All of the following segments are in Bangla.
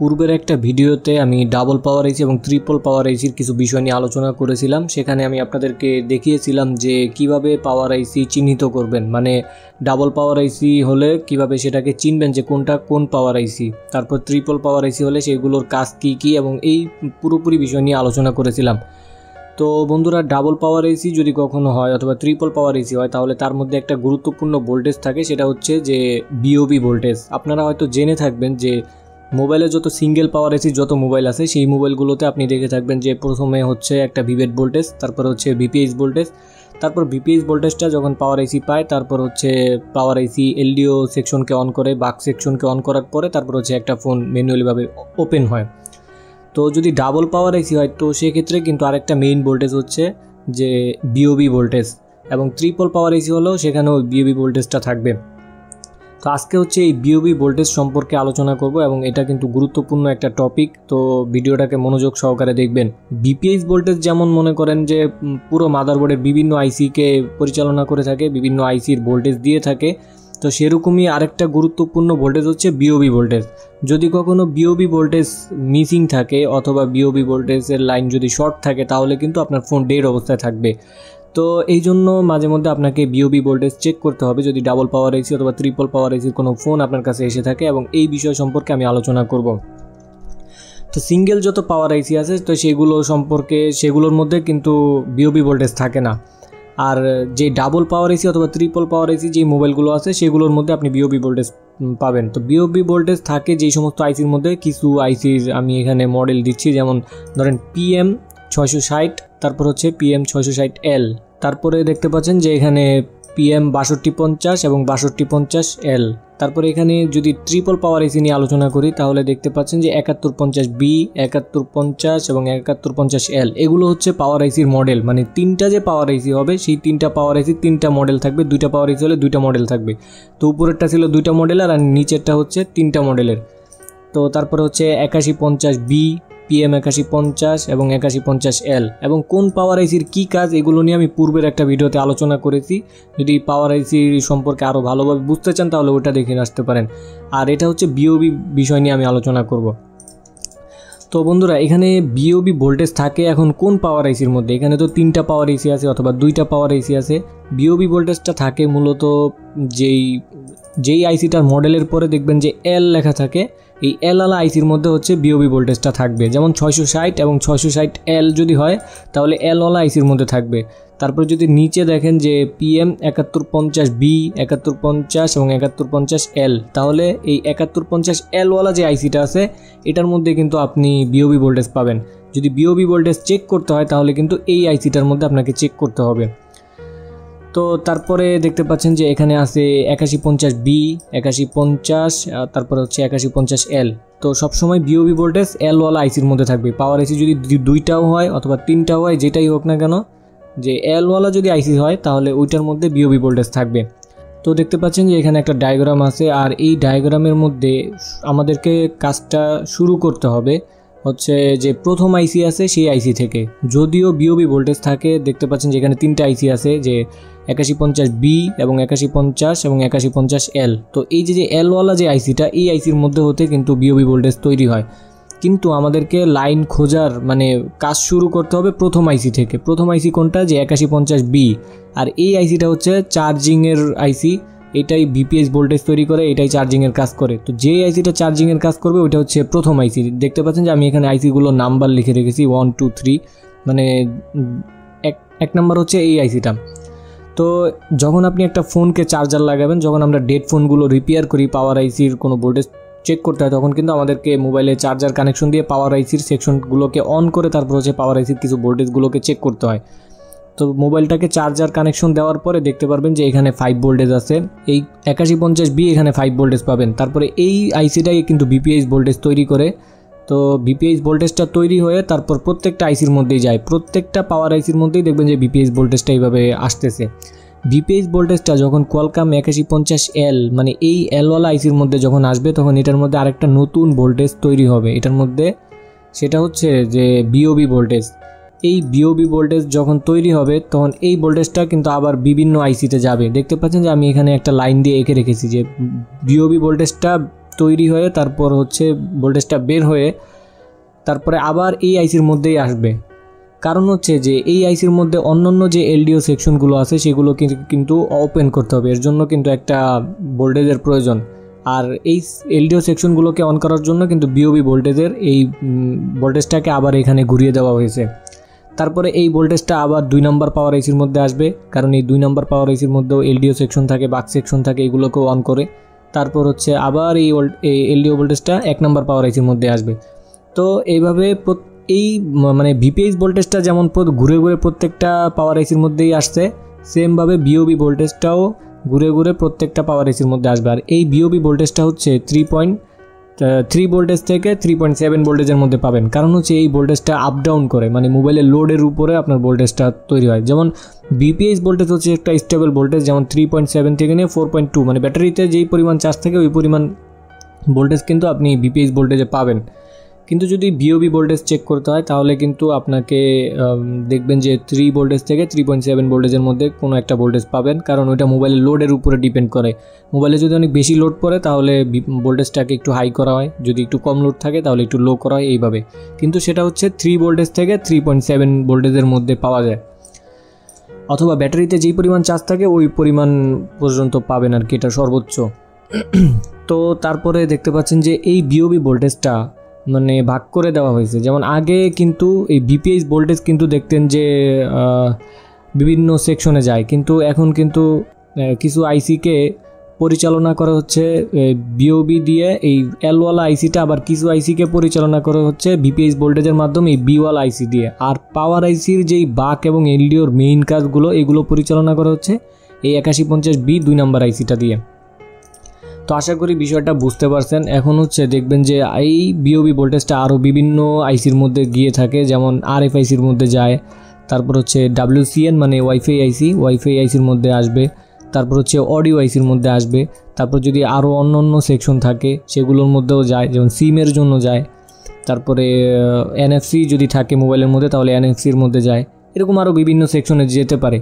পূর্বের একটা ভিডিওতে আমি ডাবল পাওয়ার আইসি এবং ট্রিপল পাওয়ার আইসির কিছু বিষয় নিয়ে আলোচনা করেছিলাম। সেখানে আমি আপনাদেরকে দেখিয়েছিলাম যে কিভাবে পাওয়ার আইসি চিহ্নিত করবেন, মানে ডাবল পাওয়ার আইসি হলে কিভাবে সেটাকে চিনবেন যে কোনটা কোন পাওয়ার আইসি, তারপর ট্রিপল পাওয়ার আইসি হলে সেগুলোর কাজ কী কী এবং এই পুরোপুরি বিষয় নিয়ে আলোচনা করেছিলাম। তো বন্ধুরা, ডাবল পাওয়ার এসি যদি কখনো হয় অথবা ট্রিপল পাওয়ার এসি হয় তাহলে তার মধ্যে একটা গুরুত্বপূর্ণ ভোল্টেজ থাকে, সেটা হচ্ছে যে বিওবি ভোল্টেজ। আপনারা হয়তো জেনে থাকবেন যে মোবাইলে যত সিঙ্গেল পাওয়ার এসি যত মোবাইল আছে সেই মোবাইলগুলোতে আপনি দেখে থাকবেন যে প্রথমে হচ্ছে একটা ভিভেট ভোল্টেজ, তারপর হচ্ছে ভিপিএইচ ভোল্টেজ, তারপর ভিপিএইচ ভোল্টেজটা যখন পাওয়ার এসি পায় তারপর হচ্ছে পাওয়ার এসি এলডিও সেকশনকে অন করে, বাক সেকশনকে অন করার পরে তারপর হচ্ছে একটা ফোন ম্যানুয়ালিভাবে ওপেন হয়। তো যদি ডাবল পাওয়ার আইসি হয় তো সেক্ষেত্রে কিন্তু আরেকটা মেইন ভোল্টেজ হচ্ছে যে বিওবি ভোল্টেজ, এবং ট্রিপল পাওয়ার আইসি হলেও সেখানেও বিওবি ভোল্টেজটা থাকবে। তো আজকে হচ্ছে এই বিওবি ভোল্টেজ সম্পর্কে আলোচনা করব এবং এটা কিন্তু গুরুত্বপূর্ণ একটা টপিক, তো ভিডিওটাকে মনোযোগ সহকারে দেখবেন। বিপিএইচ ভোল্টেজ যেমন মনে করেন যে পুরো মাদারবোর্ডের বিভিন্ন আইসিকে পরিচালনা করে থাকে, বিভিন্ন আইসির ভোল্টেজ দিয়ে থাকে, তো সেরকমই আরেকটা গুরুত্বপূর্ণ ভোল্টেজ হচ্ছে বিওবি ভোল্টেজ। যদি কখনো বিওবি ভোল্টেজ মিসিং থাকে অথবা বিওবি ভোল্টেজের লাইন যদি শর্ট থাকে তাহলে কিন্তু আপনার ফোন ডেড অবস্থায় থাকবে। তো এই জন্য মাঝে মধ্যে আপনাকে বিওবি ভোল্টেজ চেক করতে হবে যদি ডাবল পাওয়ার এসি অথবা ট্রিপল পাওয়ার এসির কোনো ফোন আপনার কাছে এসে থাকে, এবং এই বিষয় সম্পর্কে আমি আলোচনা করব। তো সিঙ্গেল যত পাওয়ার আইসি আছে তো সেগুলোর মধ্যে কিন্তু বিওবি ভোল্টেজ থাকে না, আর যে ডাবল পাওয়ার এসি অথবা ট্রিপল পাওয়ার এসি যে মোবাইলগুলো আছে সেগুলোর মধ্যে আপনি বিওবি ভোল্টেজ পাবেন। তো বিওবি ভোল্টেজ থাকে যেই সমস্ত আইসির মধ্যে, কিছু আইসির আমি এখানে মডেল দিচ্ছি, যেমন ধরেন PM660, তারপর হচ্ছে PM660L, তারপরে দেখতে পাচ্ছেন যে এখানে PM6250 এবং 6250L। তারপরে এখানে যদি ট্রিপল পাওয়ার এসি নিয়ে আলোচনা করি তাহলে দেখতে পাচ্ছেন যে 7150B, 7150 এবং 7150L, এগুলো হচ্ছে পাওয়ার আইসির মডেল। মানে তিনটা যে পাওয়ার আইসি হবে সেই তিনটা পাওয়ার আইসি তিনটা মডেল থাকবে, দুইটা পাওয়ার আইসি হলে দুইটা মডেল থাকবে। তো উপরেরটা ছিল দুইটা মডেলের আর নিচেরটা হচ্ছে তিনটা মডেলের। তো তারপরে হচ্ছে 8150B, PM8150 এবং 8150L, এবং কোন পাওয়ার আইসির কী কাজ এগুলো নিয়ে আমি পূর্বের একটা ভিডিওতে আলোচনা করেছি। যদি পাওয়ার আইসি সম্পর্কে আরও ভালোভাবে বুঝতে চান তাহলে ওটা দেখে আসতে পারেন। আর এটা হচ্ছে বিওবি বিষয় নিয়ে আমি আলোচনা করব। তো বন্ধুরা, এখানে বিওবি ভোল্টেজ থাকে এখন কোন পাওয়ার আইসির মধ্যে? এখানে তো তিনটা পাওয়ার আইসি আছে অথবা দুইটা পাওয়ার আইসি আছে। বিওবি ভোল্টেজটা থাকে মূলত যেই আইসিটার মডেলের পরে দেখবেন যে এল লেখা থাকে, এই এল আলা আইসির মধ্যে হচ্ছে বিওবি ভোল্টেজটা থাকবে। যেমন 660 এবং 660L যদি হয় তাহলে এল ওয়ালা আইসির মধ্যে থাকবে। তারপর যদি নিচে দেখেন যে PM7150B, 7150 এবং 7150L, তাহলে এই 7150L ওয়ালা যে আইসিটা আছে এটার মধ্যে কিন্তু আপনি বিওবি ভোল্টেজ পাবেন। যদি বিওবি ভোল্টেজ চেক করতে হয় তাহলে কিন্তু এই আইসিটার মধ্যে আপনাকে চেক করতে হবে। তো তারপরে দেখতে পাচ্ছেন যে এখানে আছে 8150B, 8150, তারপরে হচ্ছে 8150L। তো সবসময় বিওবি ভোল্টেজ এল ওয়ালা আইসির মধ্যে থাকবে। পাওয়ার আইসি যদি দুইটাও হয় অথবা তিনটাও হয়, যেটাই হোক না কেন, যে এল ওয়ালা যদি আইসি হয় তাহলে ওইটার মধ্যে বিওবি ভোল্টেজ থাকবে। তো দেখতে পাচ্ছেন যে এখানে একটা ডায়াগ্রাম আছে, আর এই ডায়াগ্রামের মধ্যে আমাদেরকে কাজটা শুরু করতে হবে হচ্ছে যে প্রথম আইসি আছে সেই আইসি থেকে। যদিও বিওবি ভোল্টেজ থাকে, দেখতে পাচ্ছেন যে এখানে তিনটা আইসি আছে, যে 8150B এবং 8150 এবং 8150L। তো এই যে এলওয়ালা যে আইসিটা, এই আইসির মধ্যে হতে কিন্তু বিওবি ভোল্টেজ তৈরি হয়। কিন্তু আমাদেরকে লাইন খোঁজার মানে কাজ শুরু করতে হবে প্রথম আইসি থেকে। প্রথম আইসি কোনটা? যে 8150B, আর এই আইসিটা হচ্ছে চার্জিংয়ের আইসি, এটাই বিপিএইচ ভোল্টেজ তৈরি করে, এটাই চার্জিংয়ের কাজ করে। তো যে আইসিটা চার্জিংয়ের কাজ করবে ওইটা হচ্ছে প্রথম আইসি। দেখতে পাচ্ছেন যে আমি এখানে আইসিগুলোর নাম্বার লিখে রেখেছি 1 2 3, মানে এক নাম্বার হচ্ছে এই আইসিটা। তো যখন আপনি একটা ফোনকে চার্জার লাগাবেন, যখন আমরা ডেড ফোনগুলো রিপেয়ার করি পাওয়ার আইসির কোনো ভোল্টেজ চেক করতে হয়, তখন কিন্তু আমাদেরকে মোবাইলে চার্জার কানেকশন দিয়ে পাওয়ার আইসির সেকশনগুলোকে অন করে তারপর হচ্ছে পাওয়ার আইসির কিছু ভোল্টেজগুলোকে চেক করতে হয়। তো মোবাইলটাকে চার্জার কানেকশন দেওয়ার পরে দেখতে পারবেন যে এখানে 5 ভোল্টেজ আছে, এই 8150B এখানে 5 ভোল্টেজ পাবেন। তারপরে এই আইসিটাই কিন্তু বিপিএইচ ভোল্টেজ তৈরি করে। তো বিপিএইচ ভোল্টেজটা তৈরি হয়ে তারপর প্রত্যেকটা আইসির মধ্যেই যায়, প্রত্যেকটা পাওয়ার আইসির মধ্যেই দেখবেন যে বিপিএইচ ভোল্টেজটা এইভাবে আসতেছে। বিপিএইচ ভোল্টেজটা যখন কোয়ালকম 8150L মানে এই এলওয়ালা আইসির মধ্যে যখন আসবে তখন এটার মধ্যে আরেকটা নতুন ভোল্টেজ তৈরি হবে এটার মধ্যে, সেটা হচ্ছে যে বিওবি ভোল্টেজ। এই বিওবি ভোল্টেজ যখন তৈরি হবে তখন এই ভোল্টেজটা কিন্তু আবার বিভিন্ন আইসিতে যাবে। দেখতে পাচ্ছেন যে আমি এখানে একটা লাইন দিয়ে এঁকে রেখেছি যে বিওবি ভোল্টেজটা তৈরি হয়ে তারপর হচ্ছে ভোল্টেজটা বের হয়ে তারপরে আবার এই আইসির মধ্যেই আসবে। কারণ হচ্ছে যে এই আইসির মধ্যে অন্যান্য যে এলডিও সেকশনগুলো আছে সেগুলো কিন্তু ওপেন করতে হবে, এর জন্য কিন্তু একটা ভোল্টেজের প্রয়োজন। আর এই এলডিও সেকশনগুলোকে অন করার জন্য কিন্তু বিওবি ভোল্টেজের এই ভোল্টেজটাকে আবার এখানে ঘুরিয়ে দেওয়া হয়েছে। তারপরে এই ভোল্টেজটা আবার 2 নম্বর পাওয়ার আইসির মধ্যে আসবে, কারণ এই 2 নম্বর পাওয়ার আইসির মধ্যেও এলডিও সেকশন থাকে, বাক সেকশন থাকে, এগুলোকেও অন করে। তারপর হচ্ছে আবার এই এলডিও ভোল্টেজটা 1 নম্বর পাওয়ার আইসির মধ্যে আসবে। তো এইভাবে এই মানে ভিপিএইচ ভোল্টেজটা যেমন ঘুরে ঘুরে প্রত্যেকটা পাওয়ার আইসির মধ্যেই আসছে, সেমভাবে বিওবি ভোল্টেজটাও ঘুরে ঘুরে প্রত্যেকটা পাওয়ার আইসির মধ্যে আসবে। আর এই বিওবি ভোল্টেজটা হচ্ছে 3.3 ভোল্টেজ থেকে 3.7 ভোল্টেজের মধ্যে পাবেন। কারণ হচ্ছে এই ভোল্টেজটা আপ ডাউন করে, মানে মোবাইলের লোডের উপরে আপনার ভোল্টেজটা তৈরি হয়। যেমন বিপিএইচ ভোল্টেজ হচ্ছে একটা স্টেবল ভোল্টেজ, যেমন 3.7 থেকে নিয়ে 4.2, মানে ব্যাটারিতে যেই পরিমাণ চার্জ থাকে ওই পরিমাণ ভোল্টেজ কিন্তু আপনি বিপিএইচ ভোল্টেজে পাবেন। কিন্তু যদি বিওবি ভোল্টেজ চেক করতে হয় তাহলে কিন্তু আপনাকে দেখবেন যে 3 ভোল্টেজ থেকে 3.7 ভোল্টেজের মধ্যে কোনো একটা ভোল্টেজ পাবেন, কারণ ওইটা মোবাইলের লোডের উপরে ডিপেন্ড করে। মোবাইলে যদি অনেক বেশি লোড পড়ে তাহলে ভোল্টেজটাকে একটু হাই করা হয়, যদি একটু কম লোড থাকে তাহলে একটু লো করা হয়, এইভাবে। কিন্তু সেটা হচ্ছে 3 ভোল্টেজ থেকে 3.7 ভোল্টেজের মধ্যে পাওয়া যায়, অথবা ব্যাটারিতে যেই পরিমাণ চার্জ থাকে ওই পরিমাণ পর্যন্ত পাবেন আর কি, এটা সর্বোচ্চ। তো তারপরে দেখতে পাচ্ছেন যে এই বিওবি ভোল্টেজটা মানে ভাগ করে দেওয়া হয়েছে। যেমন আগে কিন্তু এই বিপিএইচ ভোল্টেজ কিন্তু দেখতেন যে বিভিন্ন সেকশনে যায়, কিন্তু এখন কিন্তু কিছু আইসিকে পরিচালনা করা হচ্ছে বিওবি দিয়ে, এই এলওয়ালা আইসিটা, আবার কিছু আইসিকে পরিচালনা করা হচ্ছে বিপিএইচ ভোল্টেজের মাধ্যমে এই বিওয়ালা আইসি দিয়ে। আর পাওয়ার আইসির যেই বাক এবং এলডিওর মেইন কাজগুলো এগুলো পরিচালনা করা হচ্ছে এই 8150B 2 নম্বর আইসিটা দিয়ে। তো আশা করি বিষয়টা বুঝতে পারছেন। এখন হচ্ছে দেখবেন যে এই বিওবি ভোল্টেজটা আরও বিভিন্ন আইসির মধ্যে গিয়ে থাকে, যেমন আরএফআইসির মধ্যে যায়, তারপর হচ্ছে WCN মানে ওয়াইফাই আইসির মধ্যে আসবে, তারপর হচ্ছে অডিও আইসির মধ্যে আসবে, তারপর যদি আরও অন্য সেকশন থাকে সেগুলোর মধ্যেও যায়, যেমন সিমের জন্য যায়, তারপরে NFC যদি থাকে মোবাইলের মধ্যে তাহলে NFCর মধ্যে যায়, এরকম আরও বিভিন্ন সেকশনে যেতে পারে।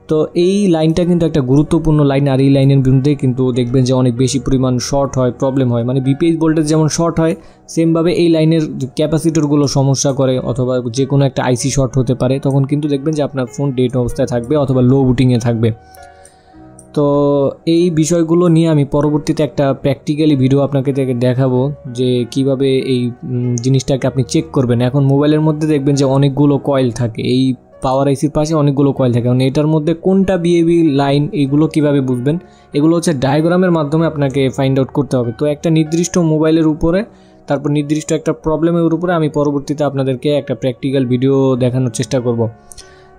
তো এই লাইনটা কিন্তু একটা গুরুত্বপূর্ণ লাইন, আর এই লাইনের বিরুদ্ধে কিন্তু দেখবেন যে অনেক বেশি পরিমাণ শর্ট হয়, প্রবলেম হয়। মানে বিপিএইচ ভোল্টেজ যেমন শর্ট হয় সেমভাবে এই লাইনের ক্যাপাসিটরগুলো সমস্যা করে, অথবা যে কোনো একটা আইসি শর্ট হতে পারে, তখন কিন্তু দেখবেন যে আপনার ফোন ডেড অবস্থায় থাকবে অথবা লো বুটিংয়ে থাকবে। তো এই বিষয়গুলো নিয়ে আমি পরবর্তীতে একটা প্র্যাকটিক্যালি ভিডিও আপনাকে দেখাবো যে কিভাবে এই জিনিসটাকে আপনি চেক করবেন। এখন মোবাইলের মধ্যে দেখবেন যে অনেকগুলো কয়েল থাকে, এই পাওয়ার আইসির পাশে অনেকগুলো কয়েল থাকে, মানে এটার মধ্যে কোনটা বিএবি লাইন এইগুলো কিভাবে বুঝবেন, এগুলো হচ্ছে ডায়াগ্রামের মাধ্যমে আপনাকে ফাইন্ড আউট করতে হবে। তো একটা নির্দিষ্ট মোবাইলের উপরে, তারপর নির্দিষ্ট একটা প্রবলেমের উপরে আমি পরবর্তীতে আপনাদেরকে একটা প্র্যাকটিক্যাল ভিডিও দেখানোর চেষ্টা করব।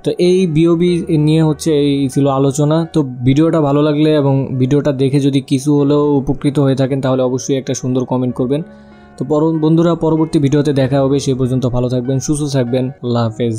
তো এই বিওবি নিয়ে হচ্ছে এই ছিল আলোচনা। তো ভিডিওটা ভালো লাগলে এবং ভিডিওটা দেখে যদি কিছু হলেও উপকৃত হয়ে থাকেন তাহলে অবশ্যই একটা সুন্দর কমেন্ট করবেন। তো বন্ধুরা, পরবর্তী ভিডিওতে দেখা হবে, সে পর্যন্ত ভালো থাকবেন, সুস্থ থাকবেন, আল্লাহ হাফেজ।